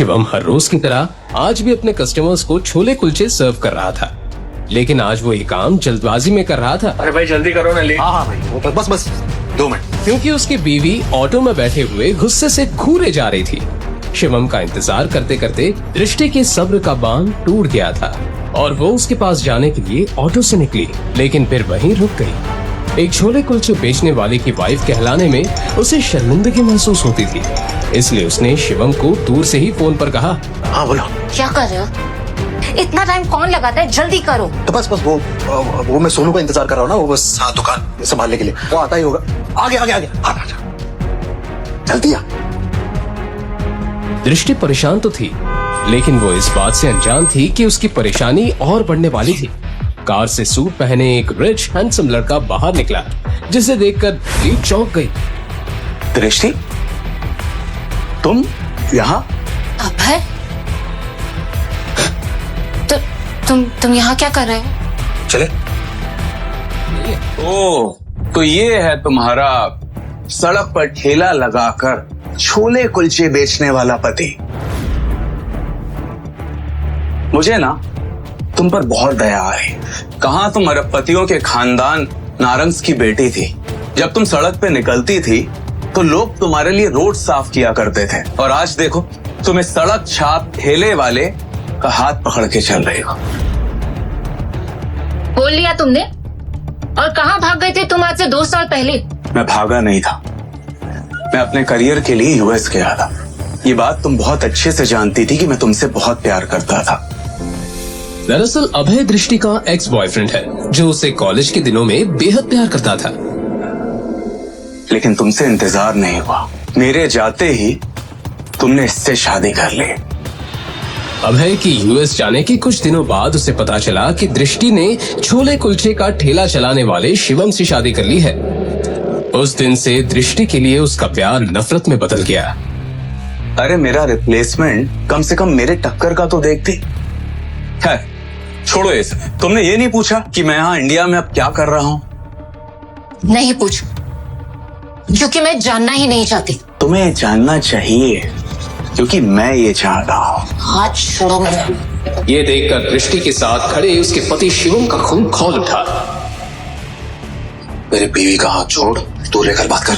शिवम हर रोज की तरह आज भी अपने कस्टमर्स को छोले कुलचे सर्व कर रहा था, लेकिन आज वो ये काम जल्दबाजी में कर रहा था। अरे भाई जल्दी करो ना, लेट। हाँ भाई, बस 2 मिनट। क्योंकि उसकी बीवी ऑटो में बैठे हुए गुस्से से घूरे जा रही थी। शिवम का इंतजार करते करते दृष्टि के सब्र का बांध टूट गया था और वो उसके पास जाने के लिए ऑटो से निकली, लेकिन फिर वहीं रुक गई। एक छोले कुलचे बेचने वाले की वाइफ कहलाने में उसे शर्मिंदगी महसूस होती थी, इसलिए उसने शिवम को दूर से ही फोन पर कहा, हाँ बोलो। क्या कर रहे हो? इतना टाइम कौन लगाता है? जल्दी करो। तो बस वो मैं सोनू का इंतजार कर रहा हूँ ना, वो बस दुकान संभालने के लिए वो आता ही होगा। आगे आ जल्दी आ। दृष्टि परेशान तो थी, लेकिन वो इस बात से अनजान थी कि उसकी परेशानी और बढ़ने वाली थी। कार से सूट पहने एक रिच हैंडसम लड़का बाहर निकला, जिसे देखकर दृष्टि चौंक गई। दृष्टि, तुम यहाँ? अभय, तुम यहाँ क्या कर रहे हो? चले। ओ, तो ये है तुम्हारा सड़क पर ठेला लगाकर छोले कुलचे बेचने वाला पति। मुझे ना तुम पर बहुत दया है। कहाँ तुम अरबपतियों के खानदान नारंग्स की बेटी थी। जब तुम सड़क पे निकलती थी तो लोग तुम्हारे लिए रोड साफ किया करते थे, और आज देखो तुम इस सड़क छाप ठेले वाले का हाथ पकड़ के चल रही हो। बोल लिया तुमने? और कहाँ भाग गए थे तुम आज से 2 साल पहले? मैं भागा नहीं था, मैं अपने करियर के लिए यूएस गया था। ये बात तुम बहुत अच्छे से जानती थी कि मैं तुमसे बहुत प्यार करता था। दरअसल अभय दृष्टि का एक्स बॉयफ्रेंड है, जो उसे कॉलेज के दिनों में बेहद प्यार करता था। लेकिन तुमसे इंतजार नहीं हुआ, मेरे जाते ही तुमने इससे शादी कर ली। अभय की यूएस जाने के कुछ दिनों बाद उसे पता चला कि दृष्टि ने छोले कुलचे का ठेला चलाने वाले शिवम से शादी कर ली है। उस दिन से दृष्टि के लिए उसका प्यार नफरत में बदल गया। अरे मेरा रिप्लेसमेंट कम से कम मेरे टक्कर का तो देखती है। छोड़ो ये सब। तुमने ये नहीं पूछा कि मैं यहाँ इंडिया में अब क्या कर रहा हूँ? नहीं पूछ, क्योंकि मैं जानना ही नहीं चाहती। तुम्हें जानना चाहिए, क्योंकि मैं ये चाहता हूँ। हाथ छोड़ो मुझे। ये देखकर दृष्टि के साथ खड़े उसके पति शिवम का खून खौल उठा। मेरे बीवी का हाथ छोड़, तू लेकर बात कर।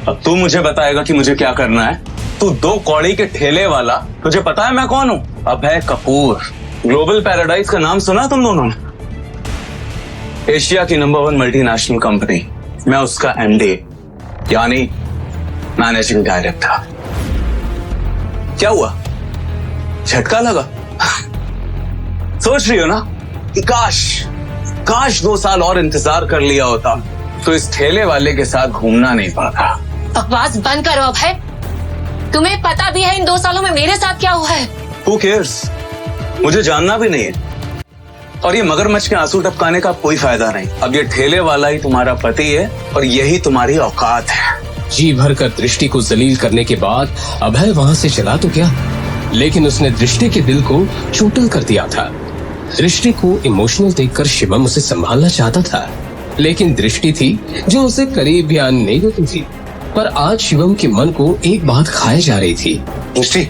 अब तू मुझे बताएगा कि मुझे क्या करना है? तू 2 कौड़ी के ठेले वाला, तुझे पता है मैं कौन हूँ? अभय कपूर। ग्लोबल पैराडाइज का नाम सुना तुम दोनों ने? एशिया की नंबर 1 मल्टीनेशनल कंपनी, मैं उसका एमडी यानी मैनेजिंग डायरेक्टर। क्या हुआ? झटका लगा? सोच रही हो ना कि काश 2 साल और इंतजार कर लिया होता तो इस ठेले वाले के साथ घूमना नहीं पड़ता। बकवास बंद करो अभय। तुम्हें पता भी है इन 2 सालों में मेरे साथ क्या हुआ है? Who cares? मुझे जानना भी नहीं है, और ये मगरमच्छ के आंसू टपकाने का कोई फायदा नहीं। अब ये ठेले वाला ही तुम्हारा पति है और यही तुम्हारी औकात है। जी भरकर दृष्टि को जलील करने के बाद अभय वहां से चला तो क्या, लेकिन उसने दृष्टि के दिल को चोटिल कर दिया था। दृष्टि को इमोशनल देखकर शिवम उसे संभालना चाहता था, लेकिन दृष्टि थी जो उसे करीब भी आने नहीं देती थी। पर आज शिवम के मन को एक बात खाए जा रही थी। दृष्टि,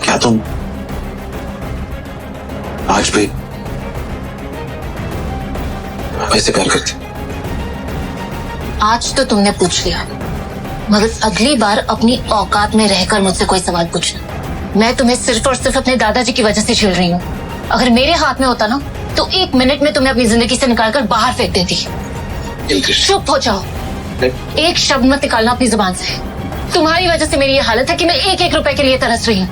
क्या तुम आज भी वैसे प्यार करती? आज तो तुमने पूछ लिया, मगर अगली बार अपनी औकात में रहकर मुझसे कोई सवाल पूछना। मैं तुम्हें सिर्फ और सिर्फ अपने दादाजी की वजह से झेल रही हूँ। अगर मेरे हाथ में होता ना तो 1 मिनट में तुम्हें अपनी जिंदगी से निकालकर बाहर फेंक देती। चुप हो जाओ, एक शब्द मत निकालना अपनी जुबान से। तुम्हारी वजह से मेरी ये हालत है कि मैं 1-1 रुपए के लिए तरस रही हूँ,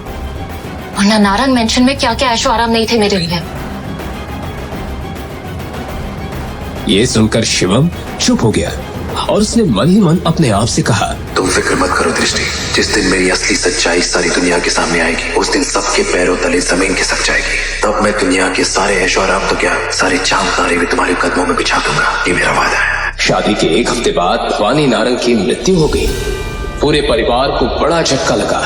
वरना नारंग मेंशन में क्या क्या ऐशो आराम नहीं थे मेरे लिए। ये सुनकर शिवम चुप हो गया और उसने मन ही मन अपने आप से कहा, तुम फिक्र मत करो दृष्टि, जिस दिन मेरी असली सच्चाई सारी दुनिया के सामने आएगी, उस दिन सबके पैरों तले जमीन खिसक जाएगी। तब मैं दुनिया के सारे ऐशो आराम तो क्या, सारे चांद तारे भी तुम्हारे कदमों में बिछा दूंगा। ये मेरा वादा है। शादी के 1 हफ्ते बाद भवानी नारंग की मृत्यु हो गई। पूरे परिवार को बड़ा झटका लगा।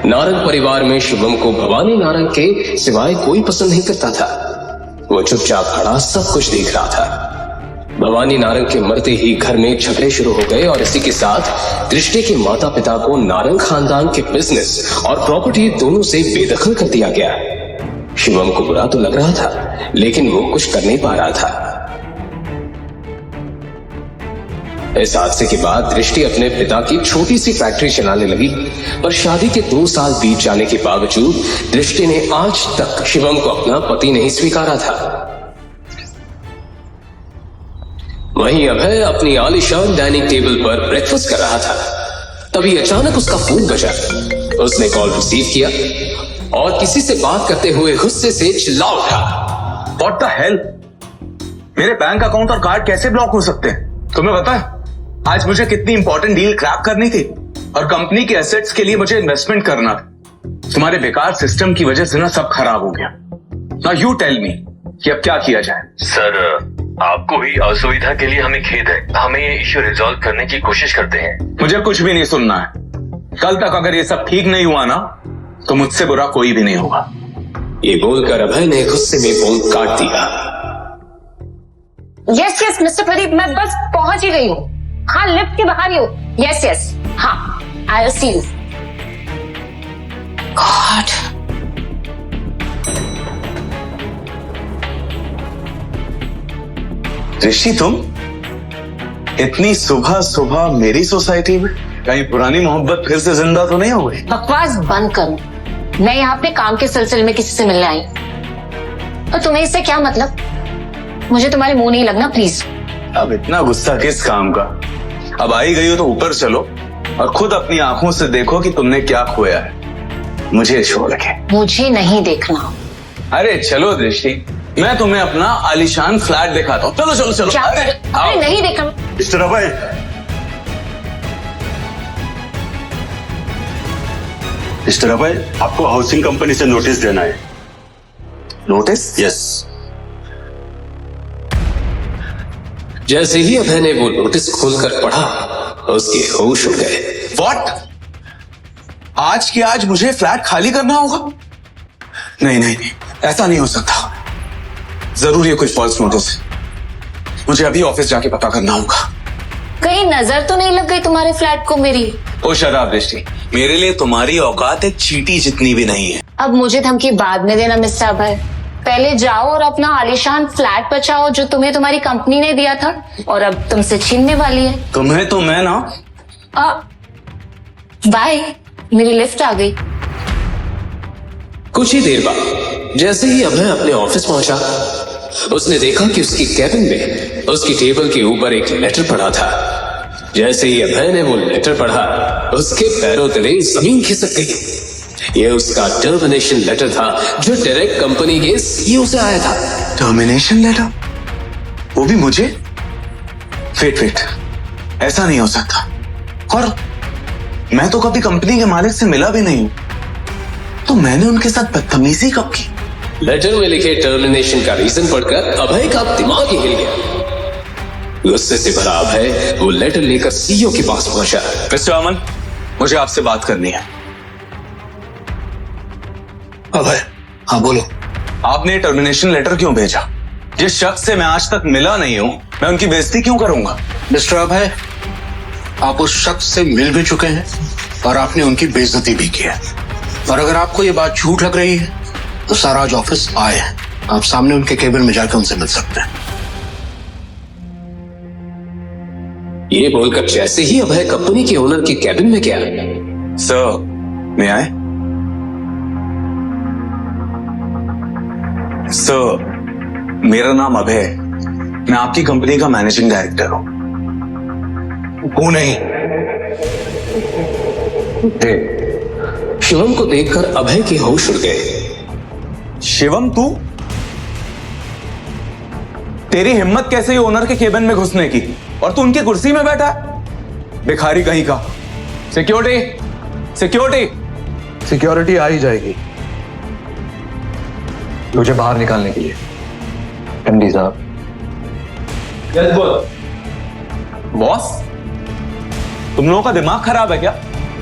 नारंग परिवार में शिवम को भवानी नारंग के सिवाय कोई पसंद नहीं करता था। वो चुपचाप खड़ा सब कुछ देख रहा था। भवानी नारंग के मरते ही घर में झगड़े शुरू हो गए और इसी के साथ दृष्टि के माता पिता को नारंग खानदान के बिजनेस और प्रॉपर्टी दोनों से बेदखल कर दिया गया। शिवम को बुरा तो लग रहा था, लेकिन वो कुछ कर नहीं पा रहा था। इस हादसे के बाद दृष्टि अपने पिता की छोटी सी फैक्ट्री चलाने लगी, पर शादी के 2 साल बीत जाने के बावजूद दृष्टि ने आज तक शिवम को अपना पति नहीं स्वीकारा था। वहीं अभय अपनी आलीशान डाइनिंग टेबल पर ब्रेकफास्ट कर रहा था। तभी अचानक उसका फोन बजा। उसने कॉल रिसीव किया और किसी से बात करते हुए गुस्से से चिल्ला उठा, What the hell? मेरे बैंक अकाउंट और कार्ड कैसे ब्लॉक हो सकते हैं? तुम्हें पता है आज मुझे कितनी इंपॉर्टेंट डील क्रैक करनी थी और कंपनी के एसेट्स के लिए मुझे इन्वेस्टमेंट करना था। तुम्हारे बेकार सिस्टम की वजह से ना सब खराब हो गया। नाउ यू टेल मी कि अब क्या किया जाए। सर, आपको हुई असुविधा के लिए हमें खेद है। हमें ये इश्यू रिजॉल्व करने की कोशिश करते हैं। मुझे कुछ भी नहीं सुनना है। कल तक अगर ये सब ठीक नहीं हुआ ना तो मुझसे बुरा कोई भी नहीं होगा। ये बोलकर अभय ने गुस्से में फोन काट दिया। यस यस मिस्टर प्रदीप, मैं बस पहुंच ही गई हूँ। हाँ, लिफ्ट के बाहर ही हूँ। यस यस, हाँ, I will see you. God, Rishi तुम इतनी सुबह सुबह मेरी सोसाइटी में? कहीं पुरानी मोहब्बत फिर से जिंदा तो नहीं हो गई? बकवास बंद करो। मैं यहाँ अपने काम के सिलसिले में किसी से मिलने आई, और तुम्हें इससे क्या मतलब? मुझे तुम्हारे मुंह नहीं लगना, प्लीज। अब इतना गुस्सा किस काम का? अब आई गई हो तो ऊपर चलो और खुद अपनी आंखों से देखो कि तुमने क्या खोया है। मुझे छोड़ के मुझे नहीं देखना। अरे चलो दृष्टि, मैं तुम्हें अपना आलीशान फ्लैट दिखाता हूँ। चलो चलो चलो। क्या? अरे नहीं देखना। मिस्टर अभय, मिस्टर अभय, आपको हाउसिंग कंपनी से नोटिस देना है। नोटिस? यस। जैसे ही अभय ने वो नोटिस खोलकर पढ़ा, उसके होश उड़ गए। व्हाट? आज की आज मुझे फ्लैट खाली करना होगा? नहीं नहीं नहीं, ऐसा नहीं हो सकता। जरूर ये कोई फॉल्स नोटिस है। मुझे अभी ऑफिस जाके पता करना होगा। कहीं नजर तो नहीं लग गई तुम्हारे फ्लैट को मेरी? ओ शराब दृष्टि, मेरे लिए तुम्हारी औकात एक चींटी जितनी भी नहीं है। अब मुझे धमकी बाद में देना मिस्टर अभय। पहले जाओ और अपना आलीशान फ्लैट बचाओ जो तुम्हें तुम्हारी कंपनी ने दिया था और अब तुमसे छीनने वाली है। तुम्हें तो मैं ना। बाय, मेरी लिफ्ट आ गई। कुछ ही देर बाद जैसे ही अभय अपने ऑफिस पहुंचा, उसने देखा कि उसकी कैबिन में उसकी टेबल के ऊपर एक लेटर पड़ा था। जैसे ही अभय ने वो लेटर पढ़ा, उसके पैरों तले जमीन खिसक गई। ये उसका टर्मिनेशन लेटर था जो डायरेक्ट कंपनी के सीईओ से आया था। Termination letter? वो भी मुझे? वेट, ऐसा नहीं हो सकता। और मैं तो कभी कंपनी के मालिक से मिला भी नहीं हूं, तो मैंने उनके साथ बदतमीजी कब की? लेटर में लिखे टर्मिनेशन का रीजन पढ़कर अभय का दिमाग ही हिल गया। गुस्से से भरा अभय वो लेटर लेकर सीईओ के पास पहुंचा। मिस्टर अमन, मुझे आपसे बात करनी है। अभय, हाँ बोलो। आपने टर्मिनेशन लेटर क्यों भेजा? जिस शख्स से मैं आज तक मिला नहीं हूं, मैं उनकी बेइज्जती क्यों करूंगा? मिस्टर अभय, आप उस शख्स से मिल भी चुके हैं और आपने उनकी बेइज्जती भी की है। और अगर आपको ये बात झूठ लग रही है तो सर आज ऑफिस आए हैं, आप सामने उनके केबिन में जाकर उनसे मिल सकते हैं। ये बोलकर जैसे ही अभय कंपनी के ओनर के कैबिन में गया, सर, मैं आए? सर, मेरा नाम अभय है। मैं आपकी कंपनी का मैनेजिंग डायरेक्टर हूं। वो नहीं। शिवम को देखकर अभय के होश उड़ गए। शिवम, तू? तेरी हिम्मत कैसे ही ओनर के केबिन में घुसने की? और तू उनकी कुर्सी में बैठा है? भिखारी कहीं का। सिक्योरिटी आ ही जाएगी मुझे बाहर निकालने के लिए। एमडी साहब। बॉस, तुम लोगों का दिमाग खराब है क्या?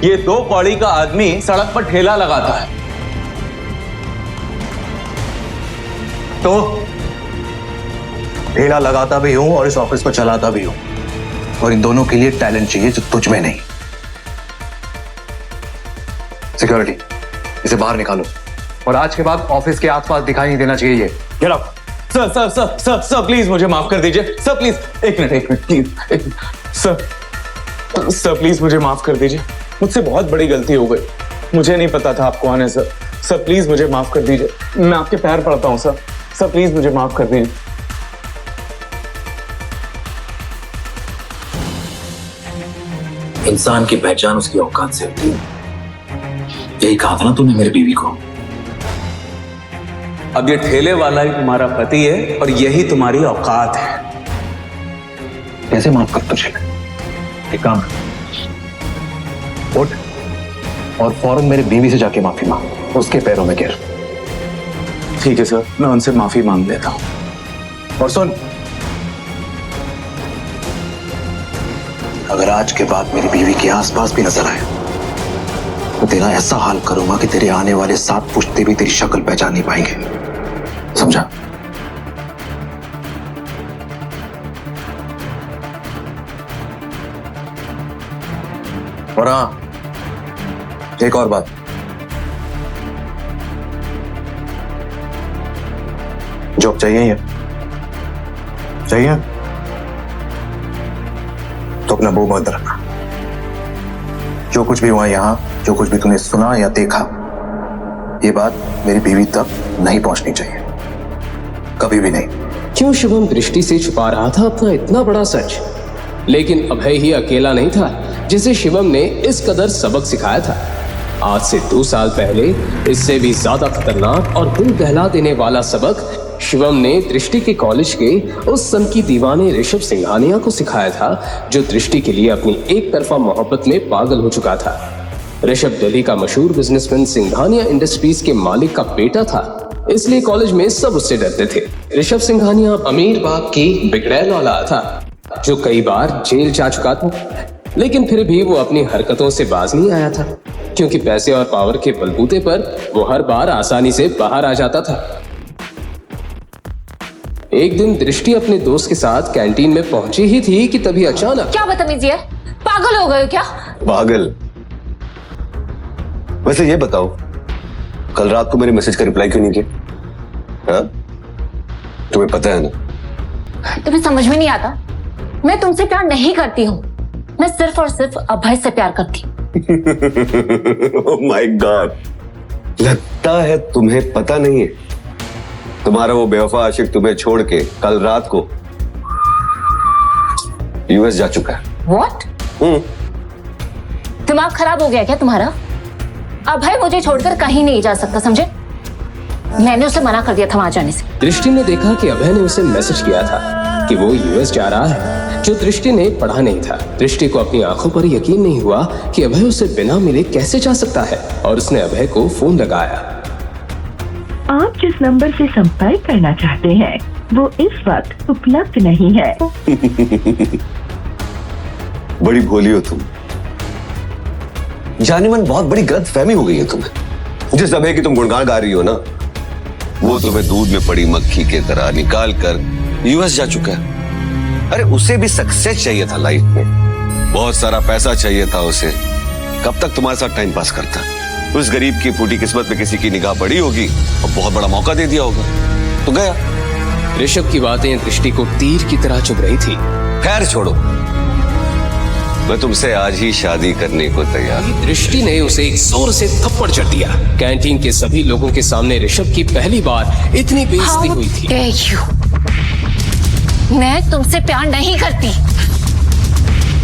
ये 2 कौड़ी का आदमी सड़क पर ठेला लगाता है ठेला लगाता भी हूं और इस ऑफिस को चलाता भी हूं, और इन दोनों के लिए टैलेंट चाहिए जो तुझ में नहीं। सिक्योरिटी, इसे बाहर निकालो और आज के बाद ऑफिस के आसपास दिखाई नहीं देना चाहिए ये। Get out. Sir sir sir sir sir please मुझे माफ कर दीजिए सर, प्लीज एक मिनट प्लीज सर प्लीज मुझे माफ कर दीजिए, मुझसे बहुत बड़ी गलती हो गई, मुझे नहीं पता था आप कौन है सर। सर प्लीज मुझे माफ कर दीजिए, मैं आपके पैर पड़ता हूं सर। सर प्लीज मुझे माफ कर दीजिए। इंसान की पहचान उसकी औकात से होती है, यही कहा था ना तूने मेरी बीवी को। अब ये ठेले वाला ही तुम्हारा पति है और यही तुम्हारी औकात है। कैसे माफ कर तुझे? एक काम कर, उठ और फौरन मेरी बीवी से जाके माफी मांग, उसके पैरों में गिर। ठीक है सर, मैं उनसे माफी मांग लेता हूं। और सुन, अगर आज के बाद मेरी बीवी के आसपास भी नजर आए तो तेरा ऐसा हाल करूंगा कि तेरे आने वाले 7 पुश्ते भी तेरी शक्ल पहचान नहीं पाएंगे, समझा? और हाँ, एक और बात, जॉब चाहिए ही है, चाहिए तो अपना मुंह बंद रखना। जो कुछ भी हुआ यहां, जो कुछ भी तूने सुना या देखा, ये बात मेरी बीवी तक नहीं पहुंचनी चाहिए, कभी भी नहीं। क्यों शिवम दृष्टि से छुपा रहा था अपना इतना बड़ा सच? लेकिन अभय ही अकेला नहीं था जिसे शिवम ने इस कदर सबक सिखाया था। आज से 2 साल पहले इससे भी ज्यादा खतरनाक और दिल दहला देने वाला सबक शिवम ने दृष्टि के कॉलेज के उस सन की दीवाने ऋषभ सिंघानिया को सिखाया था, जो दृष्टि के लिए अपनी एक तरफा मोहब्बत में पागल हो चुका था। ऋषभ दिल्ली का मशहूर बिजनेसमैन सिंघानिया इंडस्ट्रीज के मालिक का बेटा था, इसलिए कॉलेज में सब उससे डरते थे। ऋषभ सिंघानिया अमीर बाप की बिगड़ैल औलाद था, जो कई बार जेल जा चुका था, लेकिन फिर भी वो अपनी हरकतों से बाज नहीं आया था, क्योंकि पैसे और पावर के बलबूते पर वो हर बार आसानी से बाहर आ जाता था। एक दिन दृष्टि अपने दोस्त के साथ कैंटीन में पहुंची ही थी कि तभी अचानक। क्या बदतमीजी है, पागल हो गए हो क्या? पागल? वैसे ये बताओ, कल रात को मेरे मैसेज का रिप्लाई क्यों नहीं किया? हाँ? तुम्हें पता है ना? तुम्हें समझ में नहीं आता, मैं तुमसे प्यार नहीं करती हूँ, मैं सिर्फ और सिर्फ अभय से प्यार करती हूँ। ओह माय गॉड, लगता है तुम्हें पता नहीं है। तुम्हारा वो बेवफा आशिक तुम्हें छोड़ के कल रात को यूएस जा चुका है। What? दिमाग खराब हो गया क्या तुम्हारा? अभय मुझे छोड़कर कहीं नहीं जा सकता, समझे? मैंने उसे मना कर दिया था वहां जाने से। दृष्टि ने देखा कि अभय ने उसे मैसेज किया था कि वो यूएस जा रहा है, जो दृष्टि ने पढ़ा नहीं था। दृष्टि को अपनी आंखों पर यकीन नहीं हुआ कि अभय उसे बिना मिले कैसे जा सकता है, और उसने अभय को फोन लगाया। आप जिस नंबर से संपर्क करना चाहते हैं वो इस वक्त उपलब्ध नहीं है। बड़ी भोली हो तुम, जाने मन बहुत बड़ी गलतफहमी हो गई है तुम्हें। जिस अभय की तुम गुणगान गा रही हो ना, वो तुम्हें दूध में पड़ी मक्खी के तरह निकाल कर यूएस जा चुका है। अरे उसे भी सक्सेस चाहिए था लाइफ में, बहुत सारा पैसा चाहिए था उसे। कब तक तुम्हारे साथ टाइम पास करता? उस गरीब की फूटी किस्मत में किसी की निगाह पड़ी होगी और बहुत बड़ा मौका दे दिया होगा तो गया। ऋषभ की बातें दृष्टि को तीर की तरह चुभ रही थी। खैर छोड़ो, मैं तुमसे आज ही शादी करने को तैयार हूं। दृष्टि ने उसे एक जोर से थप्पड़ जड़ दिया। कैंटीन के सभी लोगों के सामने ऋषभ की पहली बार इतनी बेइज्जती हुई थी। मैं तुमसे प्यार नहीं करती,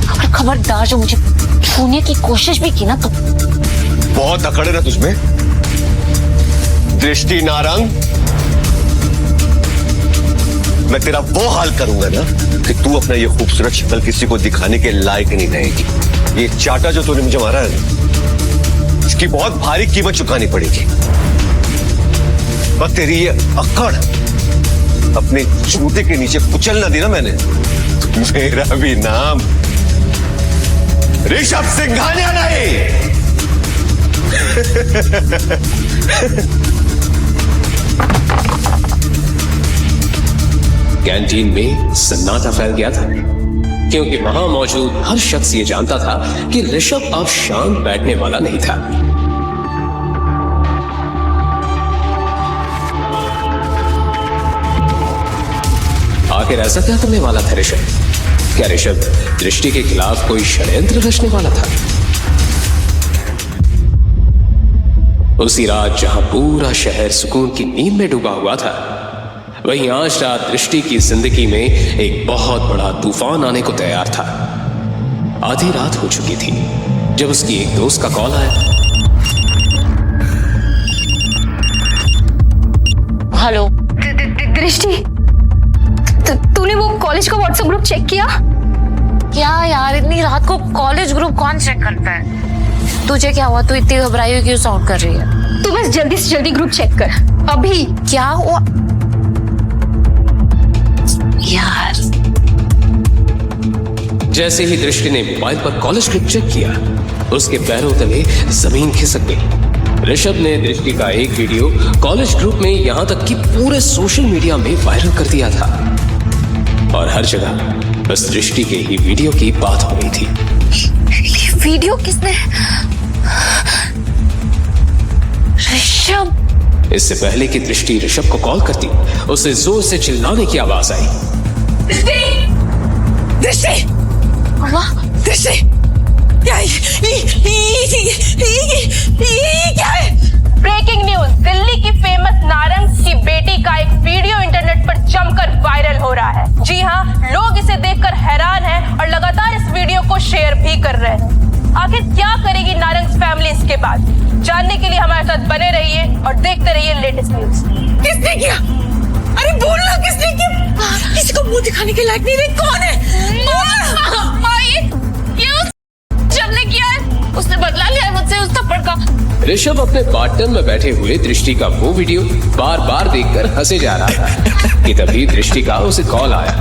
और खबरदार जो मुझे छूने की कोशिश भी की ना तुम। बहुत अकड़ है ना तुझमें, दृष्टि नारंग। मैं तेरा वो हाल करूंगा ना कि तू अपना ये खूबसूरत शक्ल किसी को दिखाने के लायक नहीं रहेगी। ये चाटा जो तूने मुझे मारा है, इसकी बहुत भारी कीमत चुकानी पड़ेगी। और तेरी ये अकड़ अपने जूते के नीचे कुचल ना दी ना मैंने, तो मेरा भी नाम ऋषभ सिंघानिया नहीं। कैंटीन में सन्नाटा फैल गया था, क्योंकि वहां मौजूद हर शख्स ये जानता था कि ऋषभ अब शांत बैठने वाला नहीं था। आखिर ऐसा क्या करने वाला था ऋषभ? क्या ऋषभ दृष्टि के खिलाफ कोई षड्यंत्र रचने वाला था? उसी रात जहां पूरा शहर सुकून की नींद में डूबा हुआ था, वहीं आज रात दृष्टि की जिंदगी में एक बहुत बड़ा तूफान आने को तैयार था। आधी रात हो चुकी थी जब उसकी एक दोस्त का कॉल आया। हेलो दृष्टि, तूने वो कॉलेज का व्हाट्सएप ग्रुप चेक किया? क्या यार, इतनी रात को कॉलेज ग्रुप कौन चेक करता है? तुझे क्या हुआ? तू इतनी घबराई हुई क्यों साउंड कर रही है? तू बस जल्दी से जल्दी ग्रुप चेक कर अभी। क्या हुआ यार? जैसे ही दृष्टि ने मोबाइल पर कॉलेज ग्रुप चेक किया, उसके पैरों तले जमीन खिसक गई। ऋषभ ने दृष्टि का एक वीडियो कॉलेज ग्रुप में यहां तक कि पूरे सोशल मीडिया में वायरल कर दिया था, और हर जगह बस दृष्टि के ही वीडियो की बात हो रही थी। ये वीडियो किसने? ऋषभ। इससे पहले कि दृष्टि ऋषभ को कॉल करती, उसे जोर से चिल्लाने की आवाज आई। दृष्टि, दृष्टि, क्या है? ब्रेकिंग न्यूज, दिल्ली की फेमस नारंग की बेटी का एक वीडियो इंटरनेट पर जमकर वायरल हो रहा है। जी हाँ, लोग इसे देखकर हैरान हैं और लगातार इस वीडियो को शेयर भी कर रहे हैं। आखिर क्या करेगी नारंग फैमिली इसके बाद? जानने के लिए हमारे साथ बने रहिए और देखते रहिए लेटेस्ट न्यूज। किसने किया? अरे बोलना, किसने किया? किसी को मुंह दिखाने के लायक नहीं रही। कौन है? जब ने किया है, उसने बदला लिया है मुझसे उस थप्पड़ का। ऋषभ अपने पार्टनर में बैठे हुए दृष्टि का वो वीडियो बार बार देखकर हंसे जा रहा था कि तभी दृष्टि का उसे कॉल आया।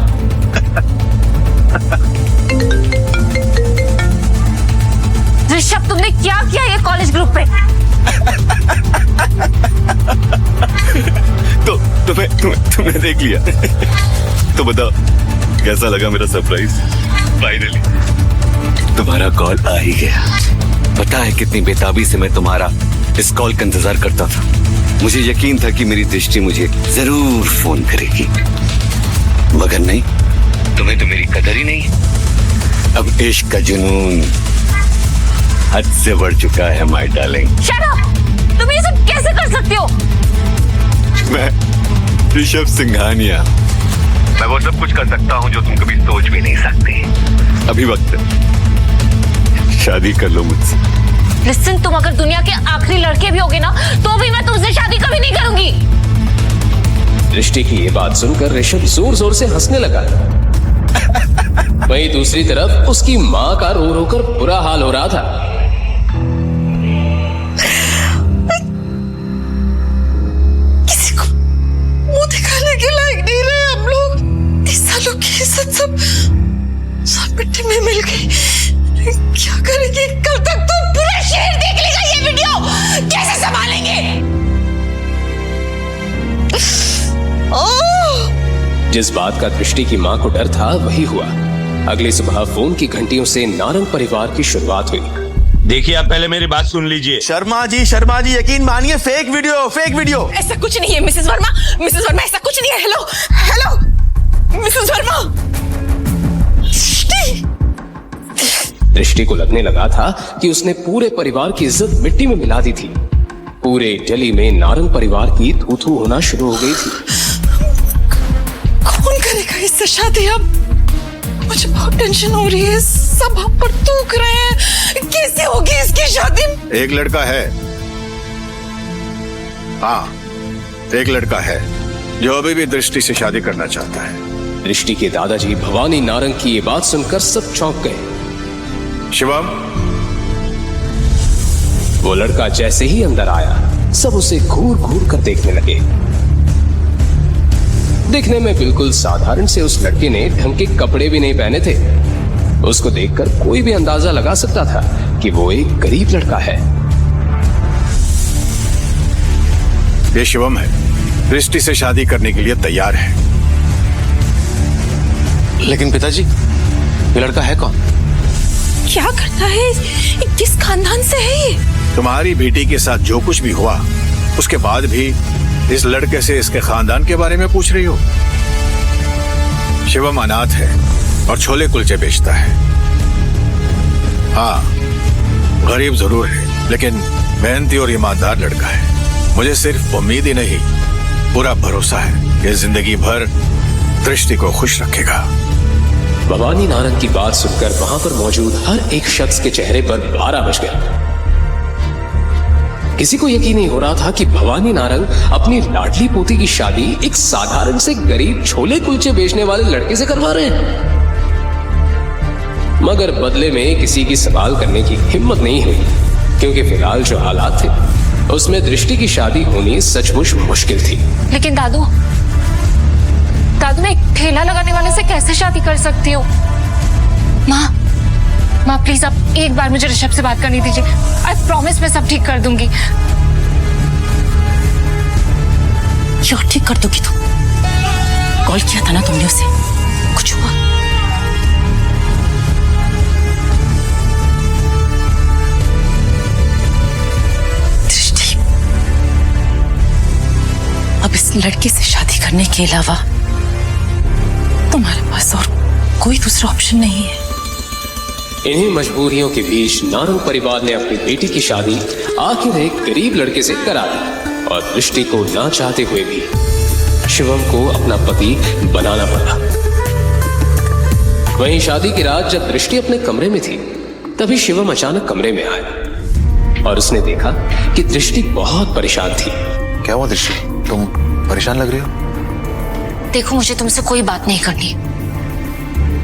ऋषभ, तुमने क्या किया ये कॉलेज ग्रुप पे? तो तुम्हें देख लिया। तो बताओ कैसा लगा मेरा सरप्राइज? फाइनली तुम्हारा कॉल आ ही गया। पता है कितनी बेताबी से मैं तुम्हारा इस कॉल का इंतजार करता था। मुझे यकीन था कि मेरी दृष्टि मुझे जरूर फोन करेगी, मगर नहीं, तुम्हें तो मेरी कदर ही नहीं। अब इश्क का जुनून हद से बढ़ चुका है माय डार्लिंग। Shut up! तुम ये सब कैसे कर सकते हो? मैं ऋषभ सिंघानिया, मैं वो सब कुछ कर सकता हूँ जो तुम कभी सोच भी नहीं सकती। अभी वक्त है, शादी कर लो मुझसे। लिसन, तुम अगर दुनिया के आखिरी लड़के भी होगे ना, तो भी मैं तुमसे शादी कभी नहीं करूंगी। दृष्टि की ये बात सुनकर ऋषभ जोर जोर से हंसने लगा। वहीं दूसरी तरफ उसकी मां का रो रो कर बुरा हाल हो रहा था। किसी को मुंह दिखाने के लायक नहीं रहे हम लोग। 30 सालों की इज्जत सब मिट्टी में मिल गई। क्या करेंगे? कल तक तो पूरा शहर देख लेगा ये वीडियो। कैसे संभालेंगे? जिस बात का दृष्टि की मां को डर था वही हुआ। अगली सुबह फोन की घंटियों से नारंग परिवार की शुरुआत हुई। देखिए, आप पहले मेरी बात सुन लीजिए। शर्मा जी यकीन मानिए, फेक वीडियो। ऐसा कुछ नहीं है मिसेस वर्मा, ऐसा कुछ नहीं है। Hello Mrs Verma. दृष्टि को लगने लगा था कि उसने पूरे परिवार की इज्जत मिट्टी में मिला दी थी। पूरे दिल्ली में नारंग परिवार की थू-थू होना शुरू हो गई थी। कौन करेगा इससे शादी? अब मुझे बहुत टेंशन हो रही है। सब हम पर थूक रहे हैं। कैसे होगी इसकी शादी? एक लड़का है, हाँ एक लड़का है जो अभी भी दृष्टि से शादी करना चाहता है। दृष्टि के दादाजी भवानी नारंग की ये बात सुनकर सब चौंक गए। शिवम, वो लड़का जैसे ही अंदर आया, सब उसे घूर घूर कर देखने लगे। दिखने में बिल्कुल साधारण से उस लड़के ने ढंग के कपड़े भी नहीं पहने थे। उसको देखकर कोई भी अंदाजा लगा सकता था कि वो एक गरीब लड़का है। ये शिवम है, दृष्टि से शादी करने के लिए तैयार है। लेकिन पिताजी, ये लड़का है कौन? क्या करता है? किस खानदान से है ये? तुम्हारी बेटी के साथ जो कुछ भी हुआ उसके बाद भी इस लड़के से इसके खानदान के बारे में पूछ रही हो? शिवम अनाथ है और छोले कुलचे बेचता है। हाँ, गरीब जरूर है लेकिन मेहनती और ईमानदार लड़का है। मुझे सिर्फ उम्मीद ही नहीं, पूरा भरोसा है कि जिंदगी भर दृष्टि को खुश रखेगा। भवानी नारंग की बात सुनकर वहां पर मौजूद हर एक शख्स के चेहरे पर पारा बच गया। किसी को यकीन नहीं हो रहा था कि भवानी नारंग अपनी लाडली पोती की शादी एक साधारण से गरीब छोले कुलचे बेचने वाले लड़के से करवा रहे हैं। मगर बदले में किसी की सवाल करने की हिम्मत नहीं हुई, क्योंकि फिलहाल जो हालात थे उसमें दृष्टि की शादी होनी सचमुच मुश्किल थी। लेकिन दादू मैं एक ठेला लगाने वाले से कैसे शादी कर सकती हूँ? माँ प्लीज आप एक बार मुझे ऋषभ से बात करने दीजिए। आई प्रॉमिस मैं सब ठीक कर दूंगी। क्यों ठीक कर दोगी तुम? कॉल किया था ना तुमने उसे? कुछ हुआ? दृष्टि, अब इस लड़के से शादी करने के अलावा तुम्हारे पास और कोई दूसरा ऑप्शन नहीं है। इन्हीं मजबूरियों के बीच नारंग परिवार ने अपनी बेटी की शादी आखिर एक गरीब लड़के से करा दी और दृष्टि को ना चाहते हुए भी शिवम को अपना पति बनाना पड़ा। वहीं शादी की रात जब दृष्टि अपने कमरे में थी तभी शिवम अचानक कमरे में आया और उसने देखा कि दृष्टि बहुत परेशान थी। क्या हुआ दृष्टि? तुम परेशान लग रही हो? देखो, मुझे तुमसे कोई बात नहीं करनी।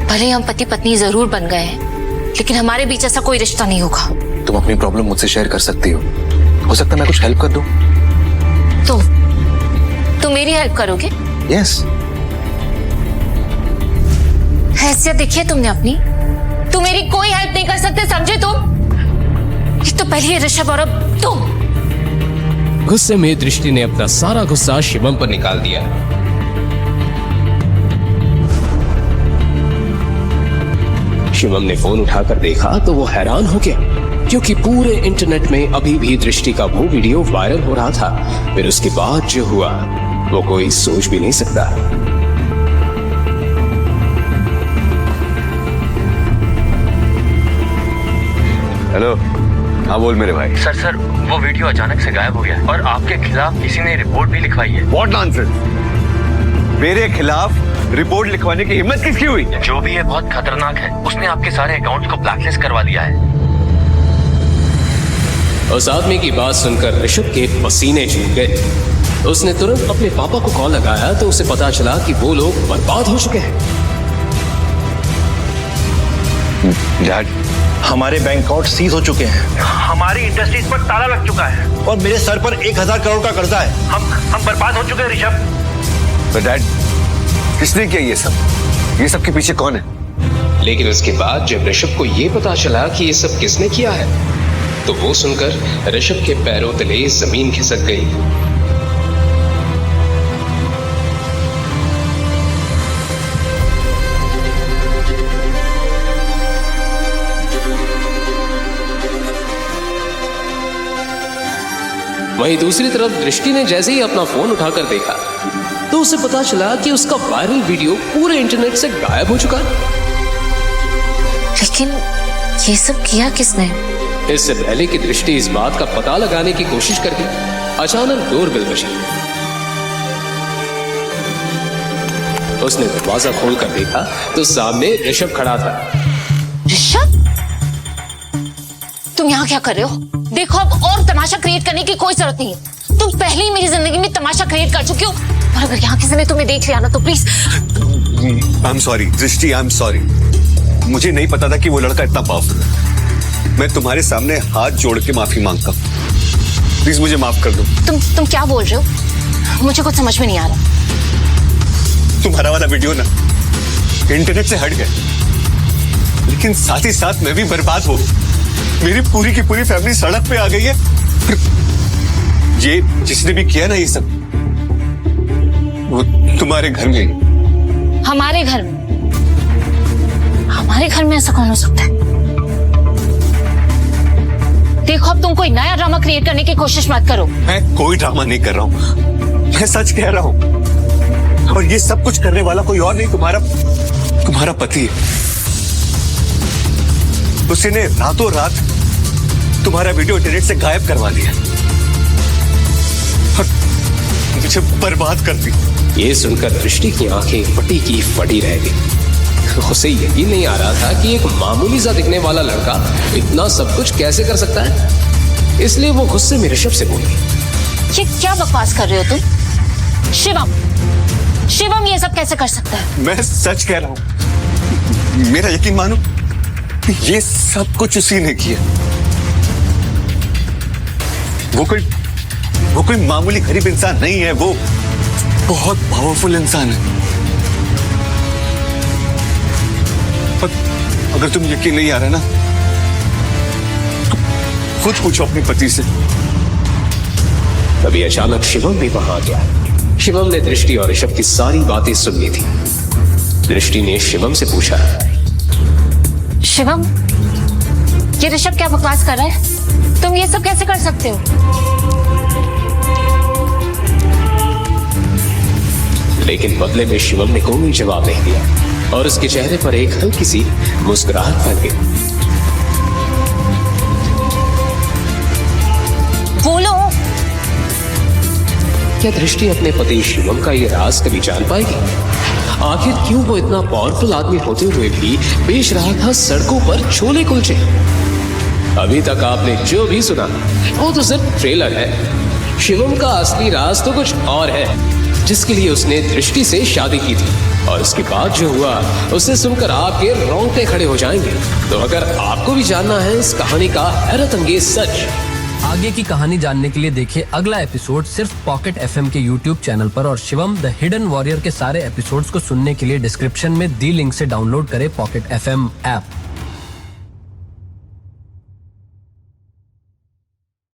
भले हम पति पत्नी जरूर बन गए हैं, लेकिन हमारे बीच ऐसा कोई रिश्ता नहीं होगा। तुम अपनी प्रॉब्लम मुझसे शेयर कर सकती हो सकता है मैं कुछ हेल्प कर दूं। तुम मेरी हेल्प करोगे? यस। हैसियत देखिए तुमने अपनी। तुम मेरी कोई हेल्प नहीं कर सकते, समझे तुम? एक तो पहले ऋषभ और अब तुम। गुस्से में दृष्टि ने अपना सारा गुस्सा शिवम पर निकाल दिया। शिवम ने फोन उठाकर देखा तो वो हैरान हो गया, क्योंकि पूरे इंटरनेट में अभी भी दृष्टि का वो वीडियो वायरल हो रहा था। फिर उसके बाद जो हुआ वो कोई सोच भी नहीं सकता। हेलो, हाँ बोल मेरे भाई। सर वो वीडियो अचानक से गायब हो गया और आपके खिलाफ किसी ने रिपोर्ट भी लिखवाई है। What nonsense? मेरे खिलाफ रिपोर्ट लिखवाने की हिम्मत किसकी हुई? जो भी है बहुत खतरनाक है। उसने आपके सारे अकाउंट्स को ब्लैकलिस्ट करवा दिया है। उस आदमी की बात सुनकर ऋषभ के पसीने छूट गए। उसने तुरंत अपने पापा को कॉल लगाया तो उसे पता चला कि वो लोग बर्बाद हो चुके हैं। डैड, हमारे बैंक अकाउंट सीज हो चुके हैं। हमारी इंडस्ट्रीज पर ताला लग चुका है और मेरे सर पर 1000 करोड़ का कर्जा है। हम बर्बाद हो चुके हैं ऋषभ। तो डैड, किसने किया ये सब? ये सब के पीछे कौन है? लेकिन उसके बाद जब ऋषभ को ये पता चला कि ये सब किसने किया है तो वो सुनकर ऋषभ के पैरों तले जमीन खिसक गई। वहीं दूसरी तरफ दृष्टि ने जैसे ही अपना फोन उठाकर देखा तो उसे पता चला कि उसका वायरल वीडियो पूरे इंटरनेट से गायब हो चुका है। लेकिन ये सब किया किसने? इससे पहले कि दृष्टि इस बात का पता लगाने की कोशिश करती, अचानक डोरबेल बजी। उसने दरवाजा खोलकर देखा तो सामने ऋषभ खड़ा था। ऋषभ, तुम यहाँ क्या कर रहे हो? देखो, अब और तमाशा क्रिएट करने की कोई जरूरत नहीं है। तुम पहले ही मेरी जिंदगी में तमाशा क्रिएट कर चुके हो और अगर यहाँ किसी ने तुम्हें देख लिया ना तो प्लीज। आई एम सॉरी दृष्टि, आई एम सॉरी। मुझे नहीं पता था कि वो लड़का इतना पावरफुल है। मैं तुम्हारे सामने हाथ जोड़ के माफी मांगता हूँ। प्लीज मुझे माफ कर दो। तुम क्या बोल रहे हो? मुझे कुछ समझ में नहीं आ रहा। तुम्हारा वाला वीडियो ना इंटरनेट से हट गया, लेकिन साथ ही साथ मैं भी बर्बाद हो गई। मेरी पूरी की पूरी फैमिली सड़क पे आ गई है। ये जिसने भी किया ना ये सब, वो तुम्हारे घर में। हमारे घर में? हमारे घर में ऐसा कौन हो सकता है? देखो, अब तुम कोई नया ड्रामा क्रिएट करने की कोशिश मत करो। मैं कोई ड्रामा नहीं कर रहा हूं, मैं सच कह रहा हूं। और ये सब कुछ करने वाला कोई और नहीं, तुम्हारा पति है। उसने रातों रात तुम्हारा वीडियो इंटरनेट से गायब करवा दिया और मुझे बर्बाद कर दी। ये सुनकर दृष्टि की आंखें फटी की फटी रह गई। उसे यकीन नहीं आ रहा था कि एक मामूली सा दिखने वाला लड़का इतना सब कुछ कैसे कर सकता है। इसलिए वो गुस्से में ऋषभ से बोली, ये क्या बकवास कर रहे हो तुम? शिवम ये सब कैसे कर सकता है? मैं सच कह रहा हूं, मेरा यकीन मानो, ये सब कुछ उसी ने किया। वो कोई मामूली गरीब इंसान नहीं है, वो बहुत पावरफुल इंसान है। पर अगर तुम यकीन नहीं आ रहा ना, तो खुद पूछो अपने पति से। तभी अचानक शिवम भी वहां आ गया। शिवम ने दृष्टि और ऋषभ की सारी बातें सुन ली थी। दृष्टि ने शिवम से पूछा, शिवम, ये ऋषभ क्या बकवास कर रहा है? तुम ये सब कैसे कर सकते हो? लेकिन बदले में शिवम ने कोई जवाब नहीं दिया और उसके चेहरे पर एक हल्की सी मुस्कुराहट फैल गई। बोलो, क्या दृष्टि अपने पति शिवम का ये राज कभी जान पाएगी? आखिर क्यों वो इतना पावरफुल आदमी होते हुए भी बेच रहा था सड़कों पर छोले कुलचे? अभी तक आपने जो भी सुना वो तो सिर्फ ट्रेलर है। शिवम का असली राज तो कुछ और है, जिसके लिए उसने दृष्टि से शादी की थी। और इसके बाद जो हुआ उसे सुनकर आपके रोंगटे खड़े हो जाएंगे। तो अगर आपको भी जानना है इस कहानी का हैरत अंगेज सच, आगे की कहानी जानने के लिए देखिए अगला एपिसोड सिर्फ पॉकेट एफएम के यूट्यूब चैनल पर। और शिवम द हिडन वॉरियर के सारे एपिसोड्स को सुनने के लिए डिस्क्रिप्शन में दी लिंक से डाउनलोड करें पॉकेट एफएम ऐप।